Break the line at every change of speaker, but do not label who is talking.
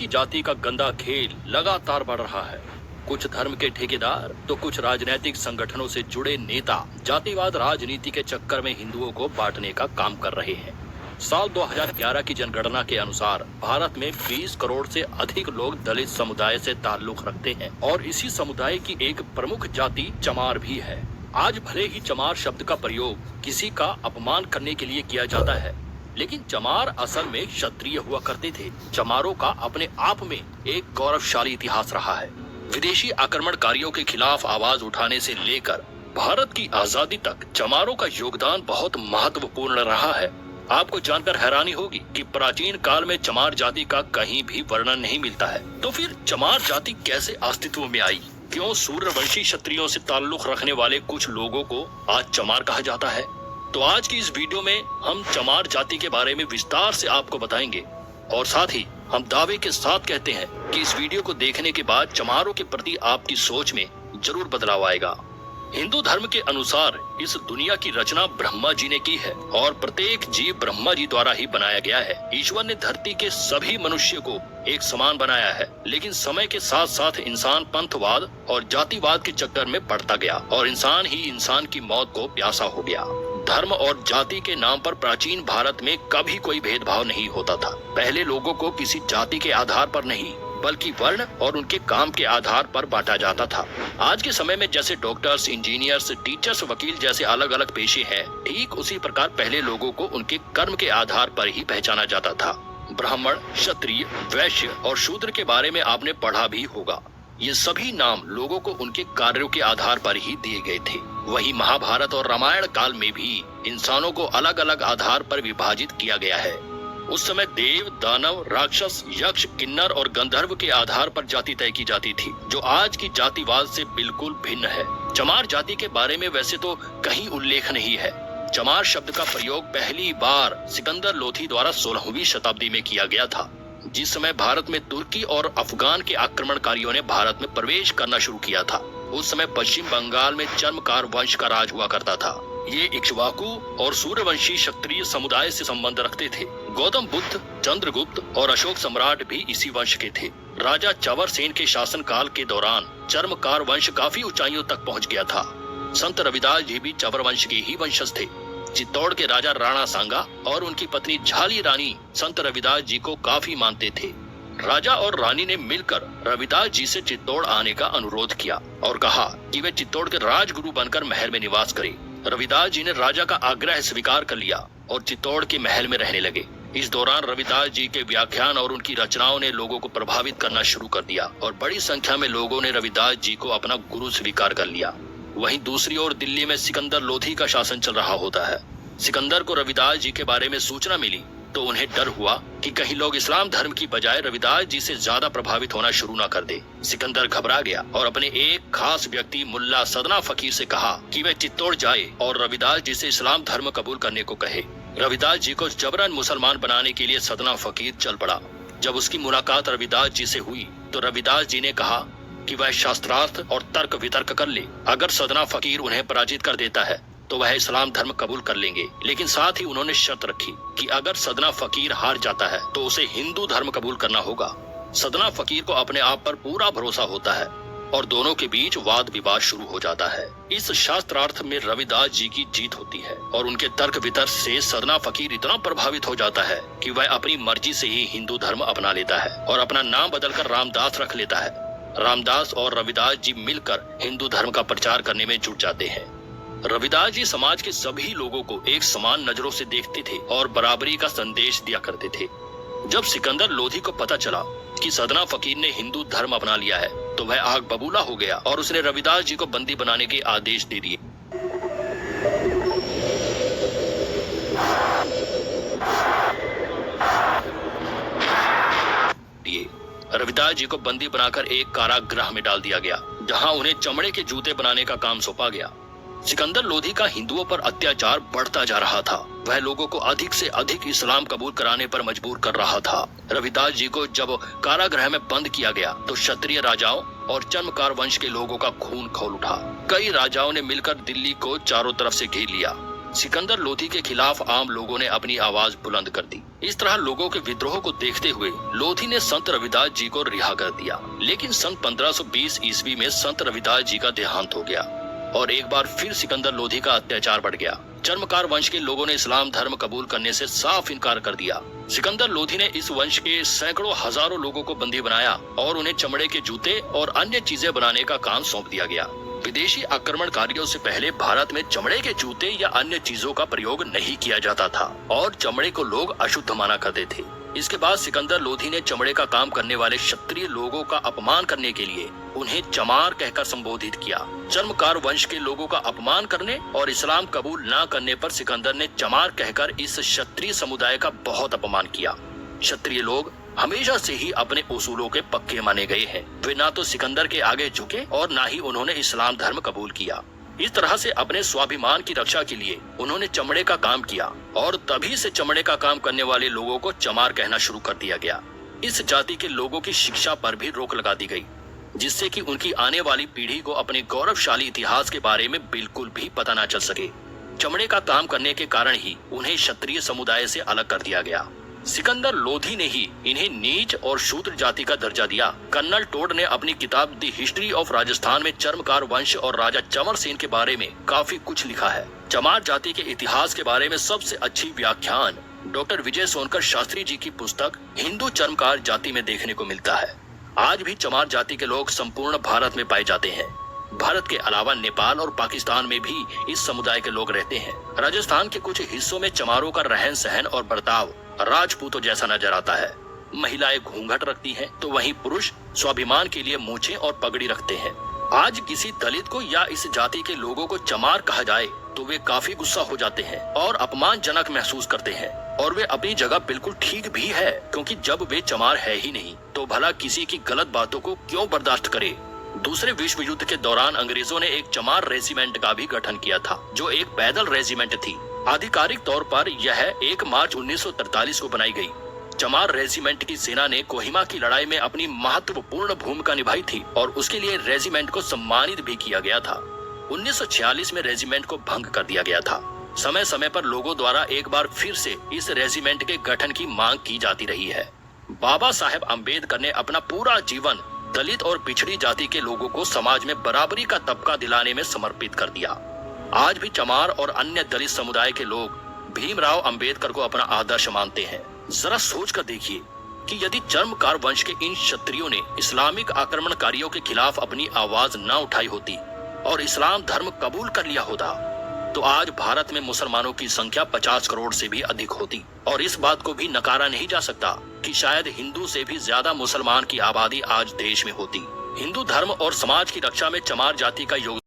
की जाति का गंदा खेल लगातार बढ़ रहा है। कुछ धर्म के ठेकेदार तो कुछ राजनीतिक संगठनों से जुड़े नेता जातिवाद राजनीति के चक्कर में हिंदुओं को बांटने का काम कर रहे हैं। साल 2011 की जनगणना के अनुसार भारत में 20 करोड़ से अधिक लोग दलित समुदाय से ताल्लुक रखते हैं और इसी समुदाय की एक प्रमुख जाति चमार भी है। आज भले ही चमार शब्द का प्रयोग किसी का अपमान करने के लिए किया जाता है, लेकिन चमार असल में क्षत्रिय हुआ करते थे। चमारों का अपने आप में एक गौरवशाली इतिहास रहा है। विदेशी आक्रमणकारियों के खिलाफ आवाज उठाने से लेकर भारत की आजादी तक चमारों का योगदान बहुत महत्वपूर्ण रहा है। आपको जानकर हैरानी होगी कि प्राचीन काल में चमार जाति का कहीं भी वर्णन नहीं मिलता है। तो फिर चमार जाति कैसे अस्तित्व में आई? क्यों सूर्यवंशी क्षत्रियों से ताल्लुक रखने वाले कुछ लोगों को आज चमार कहा जाता है? तो आज की इस वीडियो में हम चमार जाति के बारे में विस्तार से आपको बताएंगे और साथ ही हम दावे के साथ कहते हैं कि इस वीडियो को देखने के बाद चमारों के प्रति आपकी सोच में जरूर बदलाव आएगा। हिंदू धर्म के अनुसार इस दुनिया की रचना ब्रह्मा जी ने की है और प्रत्येक जीव ब्रह्मा जी द्वारा ही बनाया गया है। ईश्वर ने धरती के सभी मनुष्य को एक समान बनाया है, लेकिन समय के साथ साथ इंसान पंथवाद और जातिवाद के चक्कर में पड़ता गया और इंसान ही इंसान की मौत को प्यासा हो गया। धर्म और जाति के नाम पर प्राचीन भारत में कभी कोई भेदभाव नहीं होता था। पहले लोगों को किसी जाति के आधार पर नहीं बल्कि वर्ण और उनके काम के आधार पर बांटा जाता था। आज के समय में जैसे डॉक्टर्स, इंजीनियर्स, टीचर्स, वकील जैसे अलग अलग पेशे हैं, ठीक उसी प्रकार पहले लोगों को उनके कर्म के आधार पर ही पहचाना जाता था। ब्राह्मण, क्षत्रिय, वैश्य और शूद्र के बारे में आपने पढ़ा भी होगा। ये सभी नाम लोगों को उनके कार्यों के आधार पर ही दिए गए थे। वही महाभारत और रामायण काल में भी इंसानों को अलग अलग आधार पर विभाजित किया गया है। उस समय देव, दानव, राक्षस, यक्ष, किन्नर और गंधर्व के आधार पर जाति तय की जाती थी, जो आज की जातिवाद से बिल्कुल भिन्न है। चमार जाति के बारे में वैसे तो कहीं उल्लेख नहीं है। चमार शब्द का प्रयोग पहली बार सिकंदर लोधी द्वारा 16वीं शताब्दी में किया गया था, जिस समय भारत में तुर्की और अफगान के आक्रमणकारियों ने भारत में प्रवेश करना शुरू किया था। उस समय पश्चिम बंगाल में चर्मकार वंश का राज हुआ करता था। ये इक्ष्वाकु और सूर्यवंशी क्षत्रिय समुदाय से संबंध रखते थे। गौतम बुद्ध, चंद्रगुप्त और अशोक सम्राट भी इसी वंश के थे। राजा चवर सेन के शासन काल के दौरान चर्मकार वंश काफी ऊंचाइयों तक पहुंच गया था। संत रविदास जी भी चवर वंश के ही वंशज थे। चित्तौड़ के राजा राणा सांगा और उनकी पत्नी झाली रानी संत रविदास जी को काफी मानते थे। राजा और रानी ने मिलकर रविदास जी से चित्तौड़ आने का अनुरोध किया और कहा कि वे चित्तौड़ के राजगुरु बनकर महल में निवास करें। रविदास जी ने राजा का आग्रह स्वीकार कर लिया और चित्तौड़ के महल में रहने लगे। इस दौरान रविदास जी के व्याख्यान और उनकी रचनाओं ने लोगों को प्रभावित करना शुरू कर दिया और बड़ी संख्या में लोगों ने रविदास जी को अपना गुरु स्वीकार कर लिया। वहीं दूसरी ओर दिल्ली में सिकंदर लोधी का शासन चल रहा होता है। सिकंदर को रविदास जी के बारे में सूचना मिली तो उन्हें डर हुआ कि कहीं लोग इस्लाम धर्म की बजाय रविदास जी से ज्यादा प्रभावित होना शुरू न कर दे। सिकंदर घबरा गया और अपने एक खास व्यक्ति मुल्ला सदना फकीर से कहा कि वे चित्तौड़ जाए और रविदास जी से इस्लाम धर्म कबूल करने को कहे। रविदास जी को जबरन मुसलमान बनाने के लिए सदना फकीर चल पड़ा। जब उसकी मुलाकात रविदास जी से हुई तो रविदास जी ने कहा कि वह शास्त्रार्थ और तर्क वितर्क कर ले। अगर सदना फकीर उन्हें पराजित कर देता है तो वह इस्लाम धर्म कबूल कर लेंगे, लेकिन साथ ही उन्होंने शर्त रखी कि अगर सदना फकीर हार जाता है तो उसे हिंदू धर्म कबूल करना होगा। सदना फकीर को अपने आप पर पूरा भरोसा होता है और दोनों के बीच वाद विवाद शुरू हो जाता है। इस शास्त्रार्थ में रविदास जी की जीत होती है और उनके तर्क वितर्क से सदना फकीर इतना प्रभावित हो जाता है कि वह अपनी मर्जी से ही हिंदू धर्म अपना लेता है और अपना नाम बदलकर रामदास रख लेता है। रामदास और रविदास जी मिलकर हिंदू धर्म का प्रचार करने में जुट जाते हैं। रविदास जी समाज के सभी लोगों को एक समान नजरों से देखते थे और बराबरी का संदेश दिया करते थे। जब सिकंदर लोधी को पता चला कि सदना फकीर ने हिंदू धर्म अपना लिया है तो वह आग बबूला हो गया और उसने रविदास जी को बंदी बनाने के आदेश दे दिए। रविदास जी को बंदी बनाकर एक कारागृह में डाल दिया गया, जहां उन्हें चमड़े के जूते बनाने का काम सौंपा गया। सिकंदर लोधी का हिंदुओं पर अत्याचार बढ़ता जा रहा था। वह लोगों को अधिक से अधिक इस्लाम कबूल कराने पर मजबूर कर रहा था। रविदास जी को जब कारागृह में बंद किया गया तो क्षत्रिय राजाओं और चर्मकार वंश के लोगों का खून खौल उठा। कई राजाओं ने मिलकर दिल्ली को चारों तरफ से घेर लिया। सिकंदर लोधी के खिलाफ आम लोगों ने अपनी आवाज बुलंद कर दी। इस तरह लोगों के विद्रोह को देखते हुए लोधी ने संत रविदास जी को रिहा कर दिया। लेकिन सन 1520 ईस्वी में संत रविदास जी का देहांत हो गया और एक बार फिर सिकंदर लोधी का अत्याचार बढ़ गया। चर्मकार वंश के लोगों ने इस्लाम धर्म कबूल करने से साफ इनकार कर दिया। सिकंदर लोधी ने इस वंश के सैकड़ों हजारों लोगों को बंदी बनाया और उन्हें चमड़े के जूते और अन्य चीजें बनाने का काम सौंप दिया गया। विदेशी आक्रमणकारियों से पहले भारत में चमड़े के जूते या अन्य चीजों का प्रयोग नहीं किया जाता था और चमड़े को लोग अशुद्ध माना करते थे। इसके बाद सिकंदर लोधी ने चमड़े का काम करने वाले क्षत्रिय लोगों का अपमान करने के लिए उन्हें चमार कहकर संबोधित किया। चर्मकार वंश के लोगों का अपमान करने और इस्लाम कबूल न करने पर सिकंदर ने चमार कहकर इस क्षत्रिय समुदाय का बहुत अपमान किया। क्षत्रिय लोग हमेशा से ही अपने उसूलों के पक्के माने गए हैं। वे ना तो सिकंदर के आगे झुके और ना ही उन्होंने इस्लाम धर्म कबूल किया। इस तरह से अपने स्वाभिमान की रक्षा के लिए उन्होंने चमड़े का काम किया और तभी से चमड़े का काम करने वाले लोगों को चमार कहना शुरू कर दिया गया। इस जाति के लोगों की शिक्षा पर भी रोक लगा दी गई, जिससे कि उनकी आने वाली पीढ़ी को अपने गौरवशाली इतिहास के बारे में बिल्कुल भी पता न चल सके। चमड़े का काम करने के कारण ही उन्हें क्षत्रिय समुदाय से अलग कर दिया गया। सिकंदर लोधी ने ही इन्हें नीच और शूद्र जाति का दर्जा दिया। कर्नल टोड ने अपनी किताब द हिस्ट्री ऑफ राजस्थान में चर्मकार वंश और राजा चमर सेन के बारे में काफी कुछ लिखा है। चमार जाति के इतिहास के बारे में सबसे अच्छी व्याख्यान डॉक्टर विजय सोनकर शास्त्री जी की पुस्तक हिंदू चर्मकार जाति में देखने को मिलता है। आज भी चमार जाति के लोग संपूर्ण भारत में पाए जाते हैं। भारत के अलावा नेपाल और पाकिस्तान में भी इस समुदाय के लोग रहते हैं। राजस्थान के कुछ हिस्सों में चमारों का रहन सहन और बर्ताव राजपूतों जैसा नजर आता है। महिलाएं घूंघट रखती हैं, तो वहीं पुरुष स्वाभिमान के लिए मूछें और पगड़ी रखते हैं। आज किसी दलित को या इस जाति के लोगों को चमार कहा जाए तो वे काफी गुस्सा हो जाते हैं और अपमानजनक महसूस करते हैं। और वे अपनी जगह बिल्कुल ठीक भी है, क्योंकि जब वे चमार है ही नहीं तो भला किसी की गलत बातों को क्यों बर्दाश्त करे। दूसरे विश्व युद्ध के दौरान अंग्रेजों ने एक चमार रेजिमेंट का भी गठन किया था, जो एक पैदल रेजिमेंट थी। आधिकारिक तौर पर यह 1 मार्च 1943 को बनाई गई। चमार रेजिमेंट की सेना ने कोहिमा की लड़ाई में अपनी महत्वपूर्ण भूमिका निभाई थी और उसके लिए रेजिमेंट को सम्मानित भी किया गया था। 1946 में रेजिमेंट को भंग कर दिया गया था। समय समय पर लोगों द्वारा एक बार फिर से इस रेजिमेंट के गठन की मांग की जाती रही है। बाबा साहेब अम्बेडकर ने अपना पूरा जीवन दलित और पिछड़ी जाति के लोगों को समाज में बराबरी का तबका दिलाने में समर्पित कर दिया। आज भी चमार और अन्य दलित समुदाय के लोग भीमराव अंबेडकर को अपना आदर्श मानते हैं। जरा सोच कर देखिए कि यदि चर्मकार वंश के इन क्षत्रियों ने इस्लामिक आक्रमणकारियों के खिलाफ अपनी आवाज न उठाई होती और इस्लाम धर्म कबूल कर लिया होता तो आज भारत में मुसलमानों की संख्या 50 करोड़ से भी अधिक होती। और इस बात को भी नकारा नहीं जा सकता कि शायद हिंदू से भी ज्यादा मुसलमान की आबादी आज देश में होती। हिंदू धर्म और समाज की रक्षा में चमार जाति का योगदान